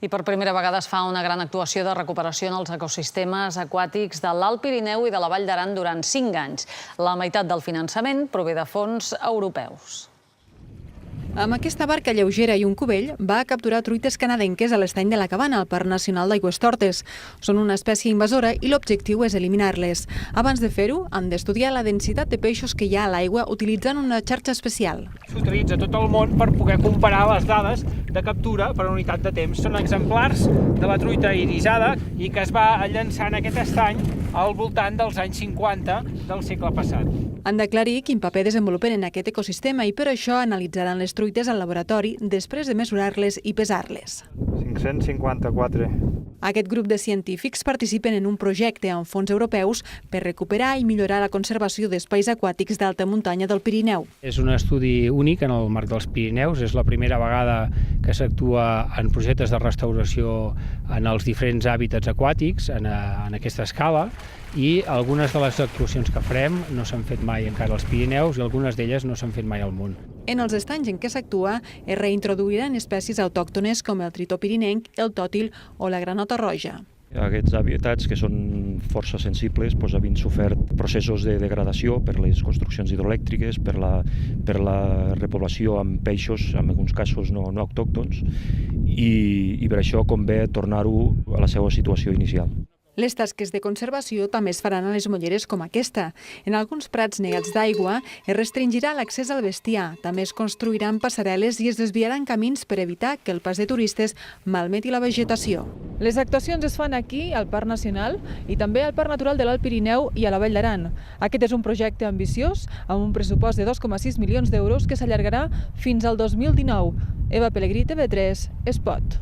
I per primera vegada es fa una gran actuació de recuperació en els ecosistemes aquàtics de l'Alt Pirineu i de la Vall d'Aran durant 5 anys. La meitat del finançament prové de fons europeus. Amb aquesta barca lleugera i un cubell va capturar truites canadenques a l'estany de la Cabana, al Parc Nacional d'Aigüestortes. Són una espècie invasora i l'objectiu és eliminar-les. Abans de fer-ho, han d'estudiar la densitat de peixos que hi ha a l'aigua utilitzant una xarxa especial. S'utilitza tot el món per poder comparar les dades de captura per unitat de temps. Són exemplars de la truita irisada i que es va llançar en aquest estany al voltant dels anys 50 del segle passat. Han d'aclarir quin paper desenvolupen en aquest ecosistema i per això analitzaran les truites al laboratori després de mesurar-les i pesar-les. 554. Aquest grup de científics participen en un projecte amb fons europeus per recuperar i millorar la conservació d'espais aquàtics d'alta muntanya del Pirineu. És un estudi únic en el marc dels Pirineus. És la primera vegada que s'actua en projectes de restauració en els diferents hàbitats aquàtics en aquesta escala, i algunes de les actuacions que farem no s'han fet mai encara als Pirineus i algunes d'elles no s'han fet mai al món. En els estanys en què s'actua es reintroduiran espècies autòctones com el tritó pirinenc, el tòtil o la granota roja. Aquests hàbitats, que són força sensibles, havien sofert processos de degradació per les construccions hidroelèctriques, per la repoblació amb peixos, en alguns casos no autòctons, i per això convé tornar-ho a la seva situació inicial. Les tasques de conservació també es faran a les molleres com aquesta. En alguns prats negats d'aigua es restringirà l'accés al bestiar. També es construiran passarel·les i es desviaran camins per evitar que el pas de turistes malmeti la vegetació. Les actuacions es fan aquí, al Parc Nacional, i també al Parc Natural de l'Alt Pirineu i a la Vall d'Aran. Aquest és un projecte ambiciós, amb un pressupost de 2,6 milions d'euros que s'allargarà fins al 2019. Eva Pelegrí, TV3, Espot.